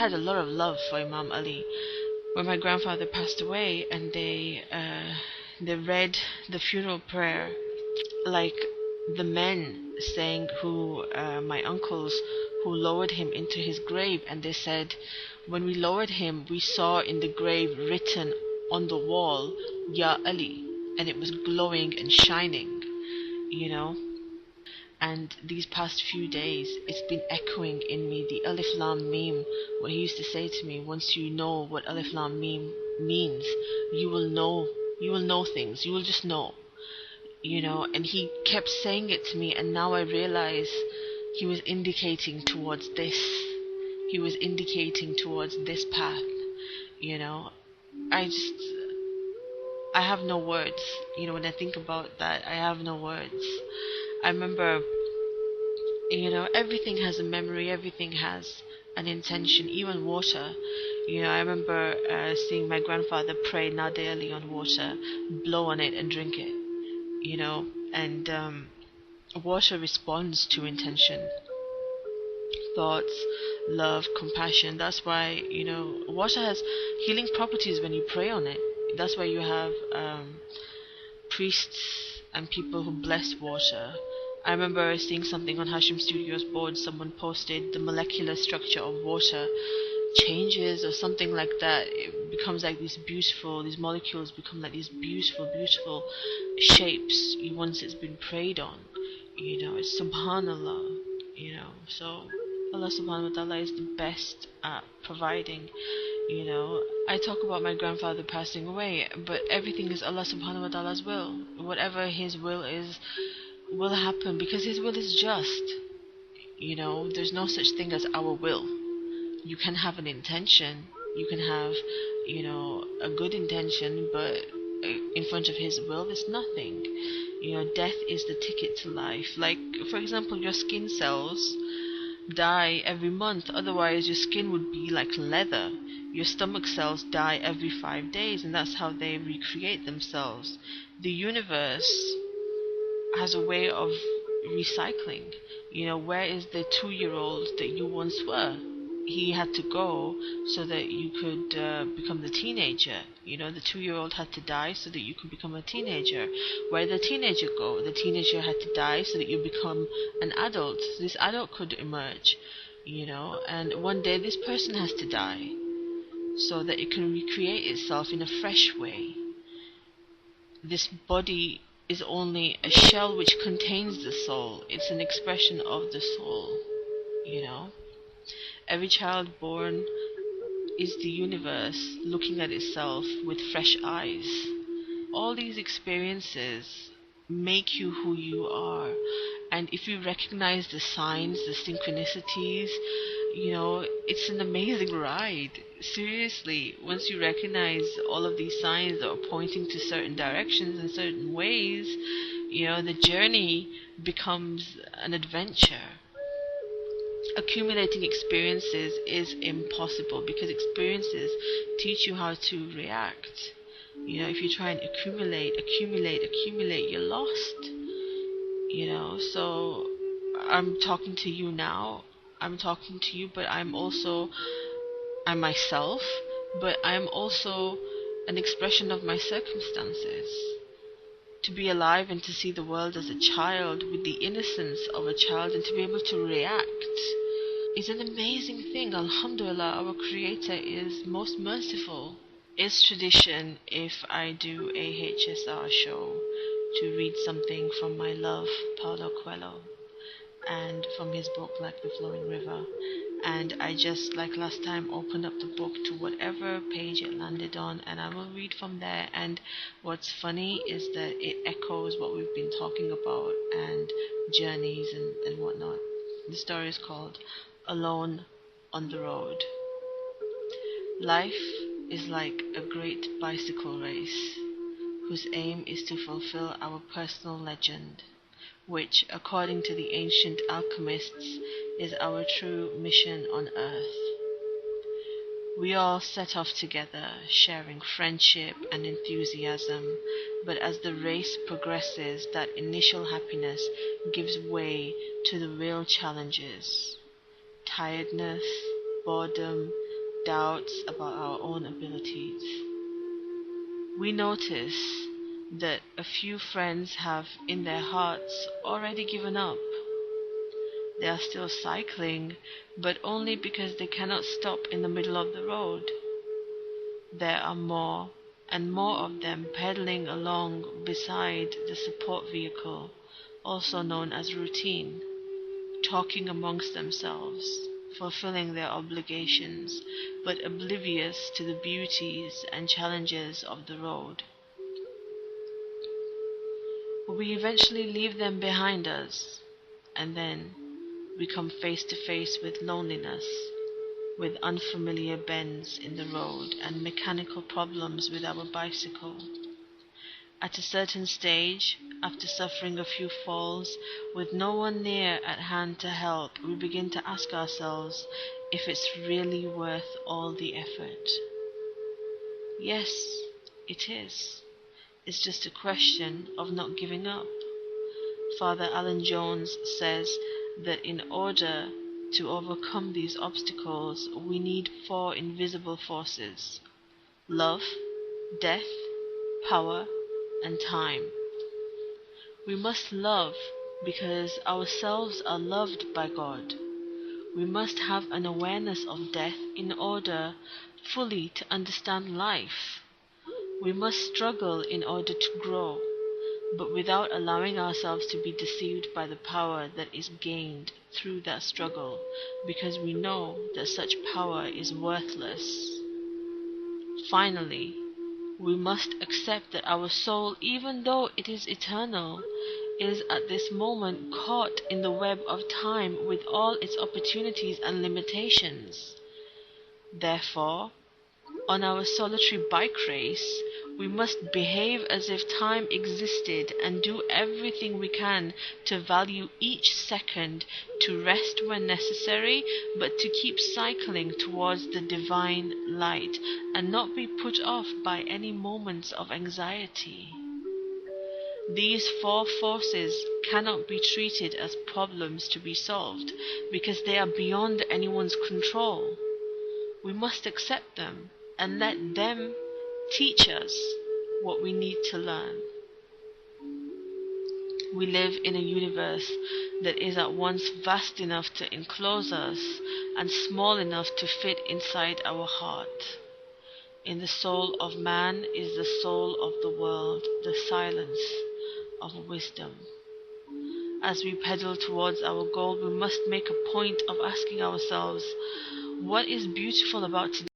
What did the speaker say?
had a lot of love for Imam Ali. When my grandfather passed away, and they read the funeral prayer, like the men saying who my uncles who lowered him into his grave, and they said, when we lowered him, we saw in the grave written on the wall, Ya Ali, and it was glowing and shining, you know. And these past few days, it's been echoing in me the Alif Lam Mim, what he used to say to me: once you know what Alif Lam Mim means, you will know things, you will just know, you know. And he kept saying it to me, and now I realize he was indicating towards this. He was indicating towards this path, you know. I have no words, you know. When I think about that, I have no words. I remember, you know, everything has a memory, everything has an intention, even water. You know, I remember seeing my grandfather pray Nade Ali on water, blow on it and drink it, you know. And water responds to intention, thoughts, love, compassion. That's why, you know, water has healing properties when you pray on it. That's why you have priests and people who bless water. I remember seeing something on Hashem Studios board. Someone posted the molecular structure of water changes or something like that. It becomes like these molecules become like these beautiful shapes once it's been prayed on. You know, it's subhanallah, you know. So Allah subhanahu wa ta'ala is the best at providing, you know. I talk about my grandfather passing away, but everything is Allah subhanahu wa ta'ala's will. Whatever his will is will happen, because his will is just, you know. There's no such thing as our will. You can have an intention, you can have, you know, a good intention, but in front of his will there's nothing. You know, death is the ticket to life. Like, for example, your skin cells die every month, otherwise your skin would be like leather. Your stomach cells die every 5 days, and that's how they recreate themselves. The universe has a way of recycling. You know, where is the 2-year-old that you once were? He had to go so that you could become the teenager. You know, the 2-year-old had to die so that you could become a teenager. Where did the teenager go? The teenager had to die so that you become an adult. So this adult could emerge, you know. And one day this person has to die so that it can recreate itself in a fresh way. This body is only a shell which contains the soul. It's an expression of the soul, you know. Every child born is the universe looking at itself with fresh eyes. All these experiences make you who you are. And if you recognize the signs, the synchronicities, you know, it's an amazing ride. Seriously, once you recognize all of these signs that are pointing to certain directions and certain ways, you know, the journey becomes an adventure. Accumulating experiences is impossible, because experiences teach you how to react. You know, if you try and accumulate, you're lost. You know, so I'm talking to you now. I'm talking to you, but I'm myself, but I'm also an expression of my circumstances. To be alive and to see the world as a child with the innocence of a child, and to be able to react is an amazing thing. Alhamdulillah, our Creator is most merciful. It's tradition, if I do a HSR show, to read something from my love, Paulo Coelho, and from his book Like the Flowing River. And I just, like last time, opened up the book to whatever page it landed on, and I will read from there. And what's funny is that it echoes what we've been talking about, and journeys and whatnot. The story is called Alone on the Road. Life is like a great bicycle race, whose aim is to fulfill our personal legend, which, according to the ancient alchemists, is our true mission on earth. We all set off together, sharing friendship and enthusiasm, but as the race progresses, that initial happiness gives way to the real challenges: tiredness, boredom, doubts about our own abilities. We notice that a few friends have in their hearts already given up. They are still cycling, but only because they cannot stop in the middle of the road. There are more and more of them pedaling along beside the support vehicle, also known as routine, talking amongst themselves, fulfilling their obligations, but oblivious to the beauties and challenges of the road. We eventually leave them behind us, and then we come face to face with loneliness, with unfamiliar bends in the road and mechanical problems with our bicycle. At a certain stage, after suffering a few falls, with no one near at hand to help, we begin to ask ourselves if it's really worth all the effort. Yes, it is. It's just a question of not giving up. Father Alan Jones says that in order to overcome these obstacles, we need 4 invisible forces: love, death, power, and time. We must love because ourselves are loved by God. We must have an awareness of death in order fully to understand life. We must struggle in order to grow, but without allowing ourselves to be deceived by the power that is gained through that struggle, because we know that such power is worthless. Finally, we must accept that our soul, even though it is eternal, is at this moment caught in the web of time with all its opportunities and limitations. Therefore, on our solitary bike race, we must behave as if time existed and do everything we can to value each second, to rest when necessary, but to keep cycling towards the divine light and not be put off by any moments of anxiety. These 4 forces cannot be treated as problems to be solved because they are beyond anyone's control. We must accept them and let them teach us what we need to learn. We live in a universe that is at once vast enough to enclose us and small enough to fit inside our heart. In the soul of man is the soul of the world, the silence of wisdom. As we pedal towards our goal, we must make a point of asking ourselves, what is beautiful about today?